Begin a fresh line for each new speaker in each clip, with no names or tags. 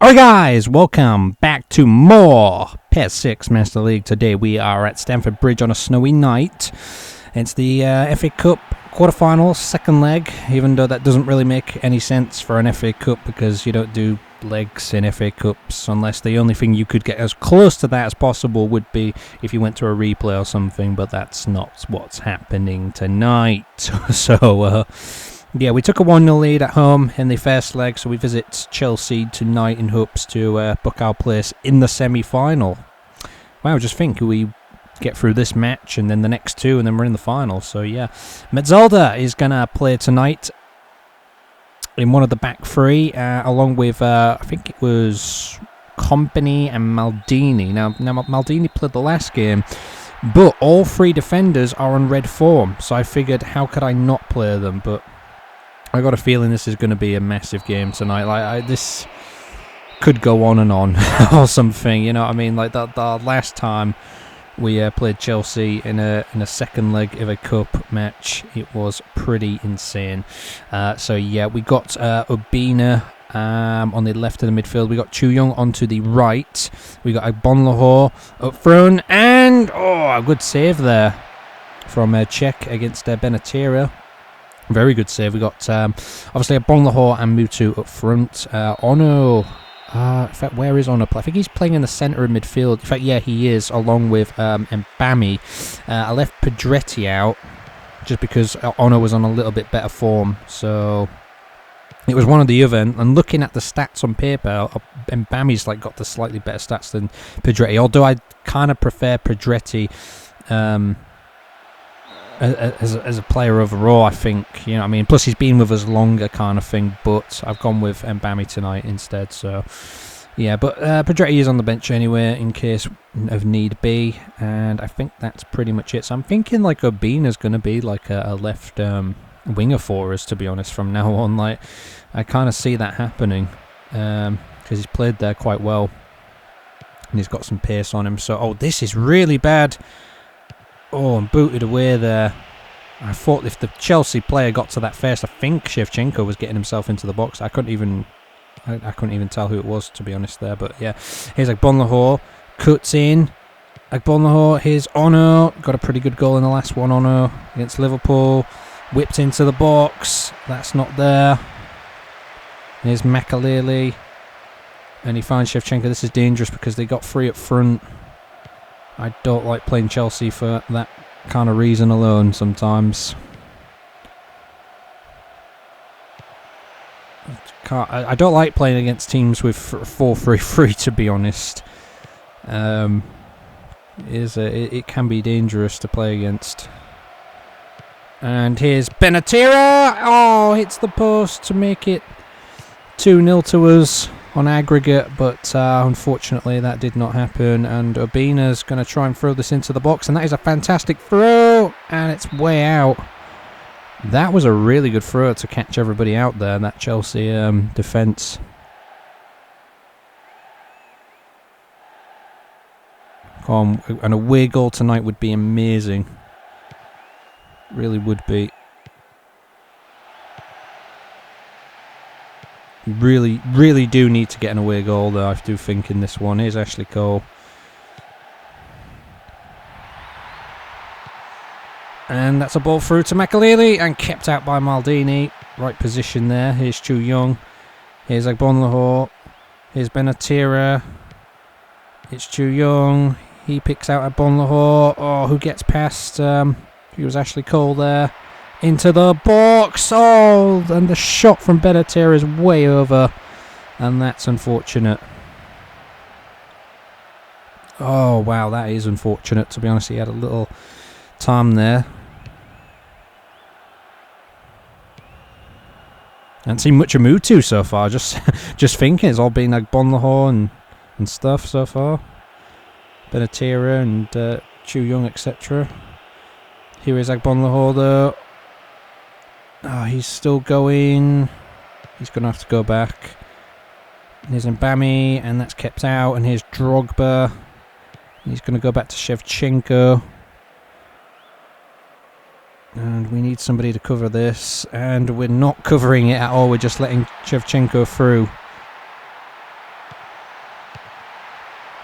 Alright guys, welcome back to more PES 6 Master League. Today we are at Stamford Bridge on a snowy night. It's the FA Cup quarterfinals, second leg, even though that doesn't really make any sense for an FA Cup because you don't do legs in FA Cups unless the only thing you could get as close to that as possible would be if you went to a replay or something, but that's not what's happening tonight. So, yeah, we took a 1-0 lead at home in the first leg, so we visit Chelsea tonight in hopes to book our place in the semi-final. Wow, just think we get through this match and then the next two and then we're in the final. So yeah, Metzelder is going to play tonight in one of the back three, along with, I think it was Company and Maldini. Now Maldini played the last game, but all three defenders are on red form, so I figured how could I not play them, but I got a feeling this is going to be a massive game tonight. Like this could go on and on or something. You know what I mean? Like the last time we played Chelsea in a second leg of a cup match, it was pretty insane. So yeah, we got Obina on the left of the midfield. We got Chu Young onto the right. We got Agbonlahor up front, and a good save there from Czech against Benatira. Very good save. We got obviously Agbonlahor and Mutu up front. Ono, in fact, where is Ono? I think he's playing in the centre of midfield. In fact, yeah, he is, along with Mbami. I left Pedretti out just because Ono was on a little bit better form. So it was one or the other. And looking at the stats on paper, Mbami's got the slightly better stats than Pedretti. Although I kind of prefer Pedretti as a player overall, I think, you know what I mean. Plus he's been with us longer, kind of thing, but I've gone with Mbami tonight instead. So yeah, but Pedretti is on the bench anyway in case of need be, and I think that's pretty much it. So I'm thinking Obina's going to be a left winger for us, to be honest, from now on. I kind of see that happening because he's played there quite well and he's got some pace on him. So this is really bad. And booted away there. I thought if the Chelsea player got to that first, I think Shevchenko was getting himself into the box. I couldn't even tell who it was, to be honest there. But yeah, here's Agbonlahor, cuts in. Agbonlahor, here's Ono. Got a pretty good goal in the last one, Ono, against Liverpool. Whipped into the box. That's not there. Here's Makaleli. And he finds Shevchenko. This is dangerous because they got three up front. I don't like playing Chelsea for that kind of reason alone sometimes. I don't like playing against teams with 4-3-3, to be honest. It can be dangerous to play against. And here's Benatira. Hits the post to make it 2-0 to us on aggregate, but unfortunately that did not happen, and Obina's going to try and throw this into the box, and that is a fantastic throw, and it's way out. That was a really good throw to catch everybody out there, that Chelsea defence. An away goal tonight would be amazing. Really would be. Really, really do need to get an away goal, though, I do think, in this one. Here's Ashley Cole. And that's a ball through to Makaleli and kept out by Maldini. Right position there. Here's Chu Young. Here's Agbonlahor. Here's Benatira. It's Chu Young. He picks out Agbonlahor. Who gets past? It was Ashley Cole there. Into the box. And the shot from Benatira is way over. And that's unfortunate. Wow, that is unfortunate, to be honest. He had a little time there. I haven't seen much of Mutu so far. Just thinking, it's all been Agbonlahor and stuff so far. Benatira and Chu Young, etc. Here is Agbonlahor, though. He's still going. He's going to have to go back. Here's Mbami, and that's kept out. And here's Drogba. He's going to go back to Shevchenko. And we need somebody to cover this. And we're not covering it at all. We're just letting Shevchenko through.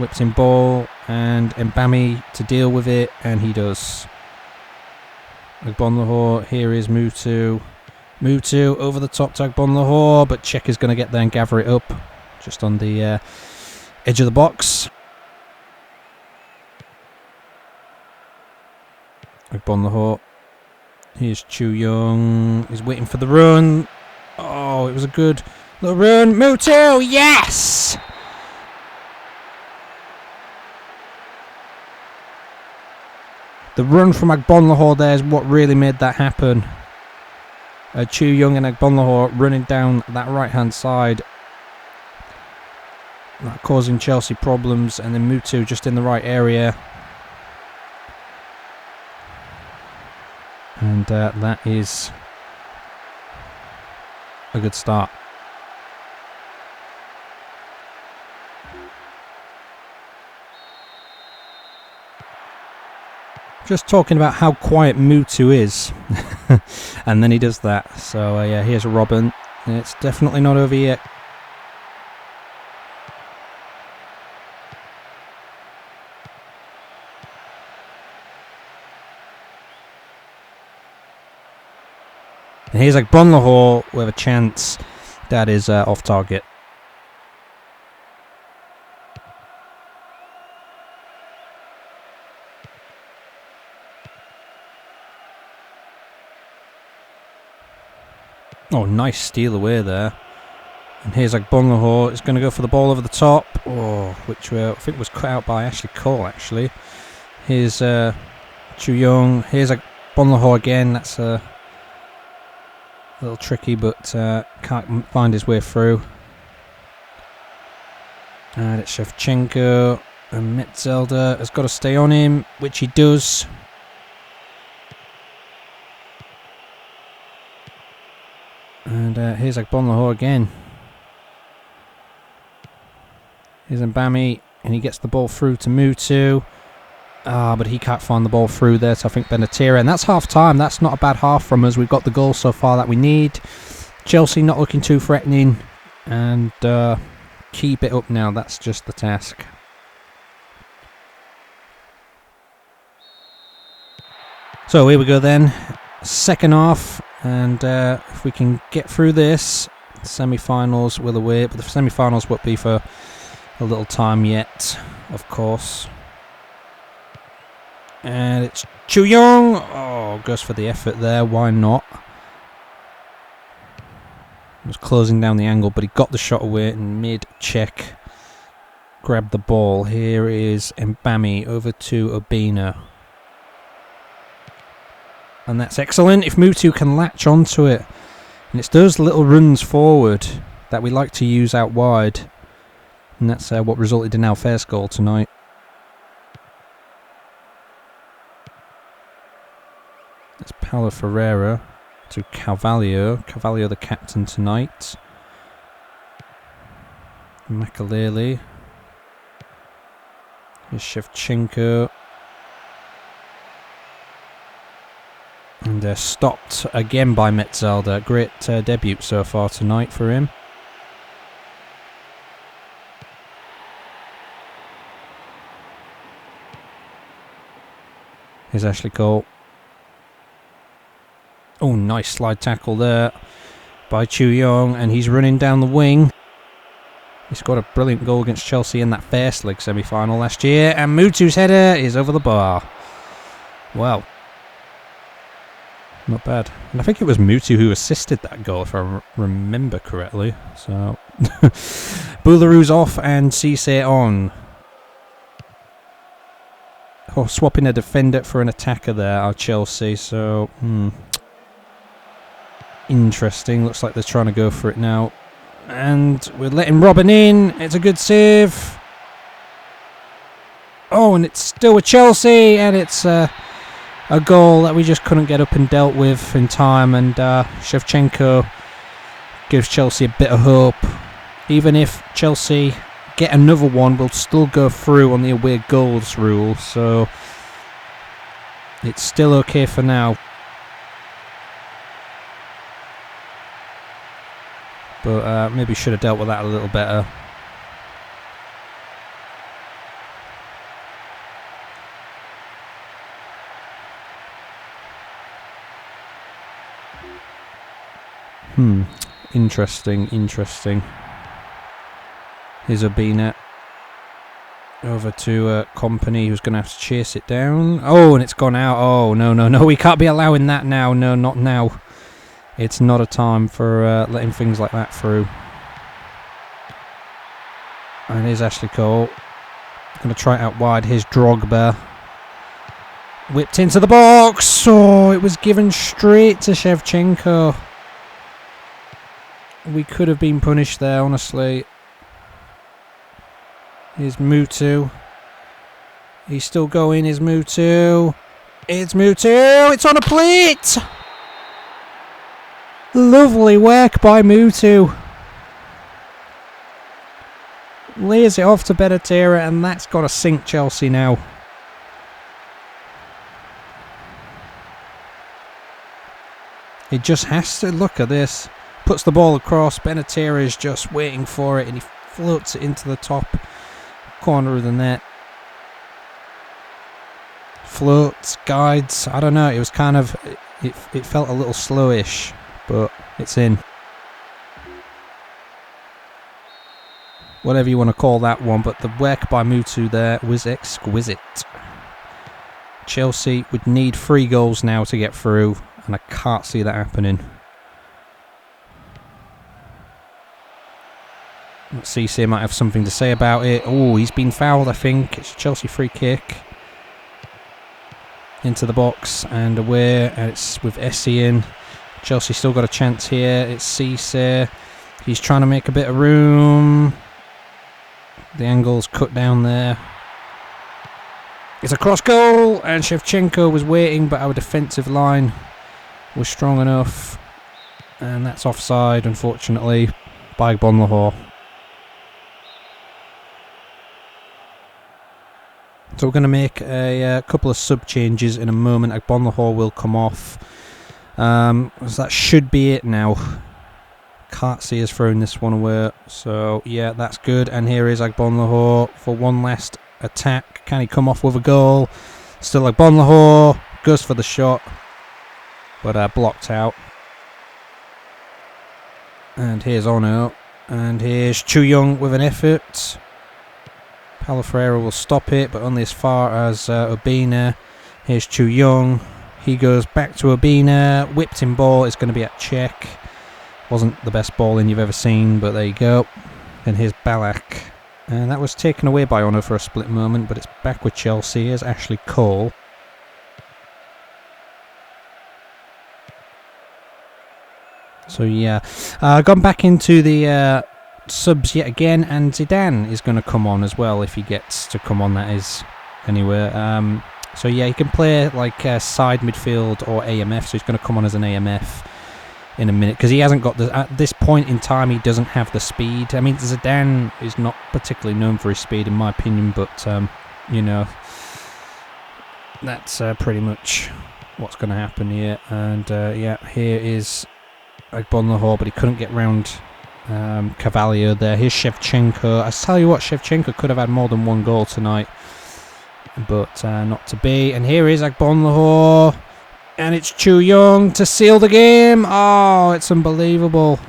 Whips in ball, and Mbami to deal with it, and he does. Agbonlahor, here is Mutu. Mutu over the top to Agbonlahor, but Czech is going to get there and gather it up just on the edge of the box. Agbonlahor. Here's Chu Young. He's waiting for the run. Oh, it was a good little run. Mutu, yes! The run from Agbonlahor there is what really made that happen. Chu Young and Agbonlahor running down that right-hand side. That causing Chelsea problems, and then Mutu just in the right area. And that is a good start. Just talking about how quiet Mutu is. And then he does that. So yeah, here's Robin. It's definitely not over yet. And here's Agbonlahor with a chance. That is off target. Oh, nice steal away there. And here's Agbonlahor. It's going to go for the ball over the top. Oh, which I think was cut out by Ashley Cole, actually. Here's Chu Young. Here's Agbonlahor again. That's a little tricky, but can't find his way through. And it's Shevchenko. And Metzelder has got to stay on him, which he does. And here's Agbonlahor again. Here's Mbami, and he gets the ball through to Mutu. But he can't find the ball through there, so I think Benatira. And that's half time. That's not a bad half from us. We've got the goal so far that we need. Chelsea not looking too threatening. And keep it up now. That's just the task. So here we go then. Second half. And if we can get through this, semi-finals will await. But the semi-finals won't be for a little time yet, of course. And it's Chu Young. Oh, goes for the effort there. Why not? He was closing down the angle, but he got the shot away and mid-check grabbed the ball. Here is Mbami over to Obina. And that's excellent if Mutu can latch onto it. And it's those little runs forward that we like to use out wide. And that's what resulted in our first goal tonight. That's Paulo Ferreira to Carvalho. Carvalho the captain tonight. Makaleli. Here's Shevchenko. And stopped again by Metzelder. Great debut so far tonight for him. Here's Ashley Cole. Oh, nice slide tackle there by Chu Young, and he's running down the wing. He scored a brilliant goal against Chelsea in that first league semi-final last year, and Mutu's header is over the bar. Wow. Not bad. And I think it was Mutu who assisted that goal, if I remember correctly. So, Boularoo's off and Cisse on. Oh, swapping a defender for an attacker there, our Chelsea. So, interesting. Looks like they're trying to go for it now. And we're letting Robin in. It's a good save. Oh, and it's still with Chelsea, and it's a goal that we just couldn't get up and dealt with in time, and Shevchenko gives Chelsea a bit of hope. Even if Chelsea get another one, we'll still go through on the away goals rule, so it's still okay for now. But maybe should have dealt with that a little better. Interesting. Here's Obina. Over to Company, who's going to have to chase it down. Oh, and it's gone out. Oh, no. We can't be allowing that now. No, not now. It's not a time for letting things like that through. And here's Ashley Cole. Going to try it out wide. Here's Drogba. Whipped into the box. Oh, it was given straight to Shevchenko. We could have been punished there, honestly. Here's Mutu. He's still going. Here's Mutu. It's Mutu. It's on a plate. Lovely work by Mutu. Lays it off to Benatira, and that's got to sink Chelsea now. It just has to. Look at this. Puts the ball across. Benatira is just waiting for it, and he floats it into the top corner of the net. Floats, guides. I don't know. It was kind of. It felt a little slowish, but it's in. Whatever you want to call that one, but the work by Mutu there was exquisite. Chelsea would need 3 goals now to get through, and I can't see that happening. Cisse might have something to say about it. Oh, he's been fouled, I think. It's a Chelsea free kick. Into the box and away. And it's with Essie in. Chelsea still got a chance here. It's Cisse. He's trying to make a bit of room. The angle's cut down there. It's a cross goal, and Shevchenko was waiting, but our defensive line was strong enough. And that's offside, unfortunately, by Bonlahor. So we're going to make a couple of sub changes in a moment. Bonlahor will come off. So that should be it now. Can't see us throwing this one away. So yeah, that's good. And here is Bonlahor for one last attack. Can he come off with a goal? Still Bonlahor goes for the shot, but blocked out. And here's Ono. And here's Chu Young with an effort. Paulo Ferreira will stop it, but only as far as Obina. Here's Chu Young. He goes back to Obina. Whipped in ball. It's going to be at check. Wasn't the best ball in you've ever seen, but there you go. And here's Ballack. And that was taken away by Ono for a split moment, but it's back with Chelsea. Here's Ashley Cole. So yeah, gone back into the subs yet again, and Zidane is going to come on as well if he gets to come on, that is, anyway. So yeah, he can play like side midfield or AMF, so he's going to come on as an AMF in a minute, because he hasn't got the, at this point in time, he doesn't have the speed. I mean, Zidane is not particularly known for his speed in my opinion, but you know, that's pretty much what's going to happen here. And yeah, here is Bonlahor, but he couldn't get round Cavalier there. Here's Shevchenko. I tell you what, Shevchenko could have had more than one goal tonight, but not to be. And here is Bonlahor. And it's Chu Young to seal the game. Oh, it's unbelievable.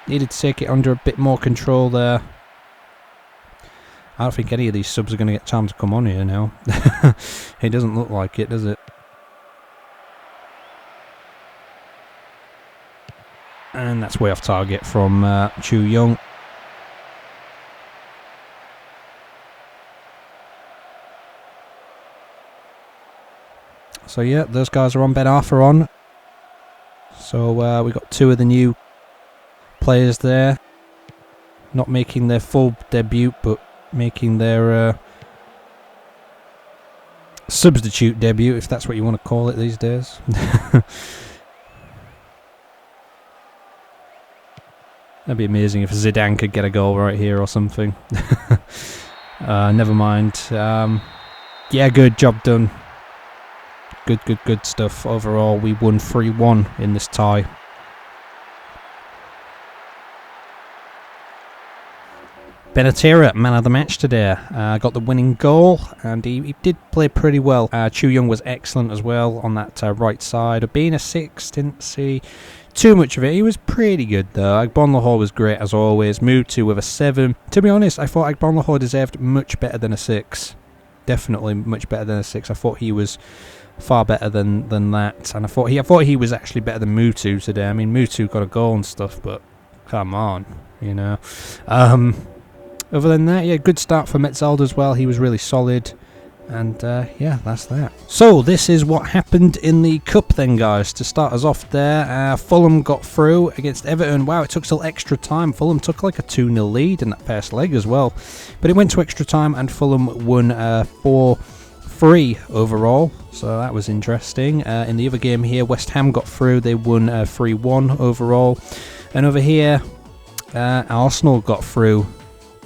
Needed to take it under a bit more control there. I don't think any of these subs are going to get time to come on here now. It doesn't look like it, does it? And that's way off target from Chu Young. So yeah, those guys are on. Ben Arthur on. So we got 2 of the new players there, not making their full debut, but making their substitute debut, if that's what you want to call it these days. That'd be amazing if Zidane could get a goal right here or something. Never mind. Yeah, good job done. Good stuff. Overall, we won 3-1 in this tie. Benatira, man of the match today, got the winning goal, and he did play pretty well. Chu Young was excellent as well on that right side. Being a 6, didn't see too much of it. He was pretty good though. Agbonlahor was great as always. Mutu with a 7. To be honest, I thought Agbonlahor deserved much better than a 6. Definitely much better than a 6. I thought he was far better than that, and I thought he was actually better than Mutu today. I mean, Mutu got a goal and stuff, but come on, you know. Other than that, yeah, good start for Metzelder as well. He was really solid. And yeah, that's that. So this is what happened in the cup then, guys. To start us off there, Fulham got through against Everton. Wow, it took till extra time. Fulham took like a 2-0 lead in that first leg as well. But it went to extra time and Fulham won 4-3 overall. So that was interesting. In the other game here, West Ham got through. They won 3-1 overall. And over here, Arsenal got through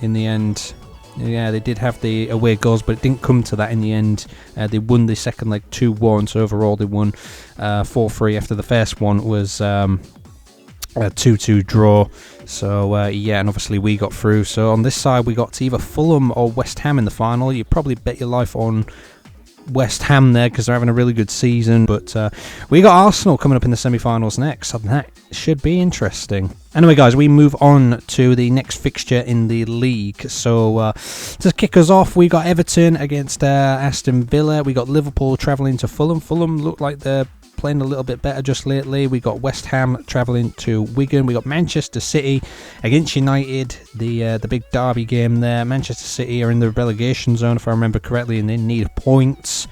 in the end. Yeah, they did have the away goals, but it didn't come to that in the end. They won the second leg 2-1, so overall they won 4-3 after the first one was a 2-2 draw. So yeah, and obviously we got through. So on this side we got either Fulham or West Ham in the final. You probably bet your life on West Ham there because they're having a really good season, but we got Arsenal coming up in the semi-finals next, so that should be interesting. Anyway guys, we move on to the next fixture in the league. So to kick us off, we got Everton against Aston Villa. We got Liverpool travelling to Fulham. Fulham look like they're playing a little bit better just lately. We got West Ham travelling to Wigan. We got Manchester City against United, the big derby game there. Manchester City are in the relegation zone if I remember correctly, and they need points,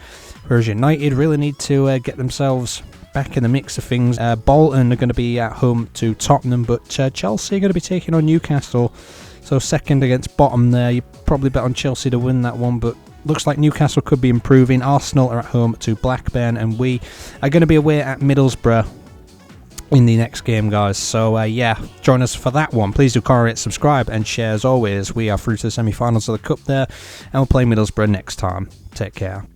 whereas United really need to get themselves back in the mix of things. Bolton are going to be at home to Tottenham, but Chelsea are going to be taking on Newcastle. So second against bottom there. You probably bet on Chelsea to win that one, but looks like Newcastle could be improving. Arsenal are at home to Blackburn, and we are going to be away at Middlesbrough in the next game, guys. So yeah, join us for that one. Please do comment, subscribe, and share as always. We are through to the semi-finals of the Cup there, and we'll play Middlesbrough next time. Take care.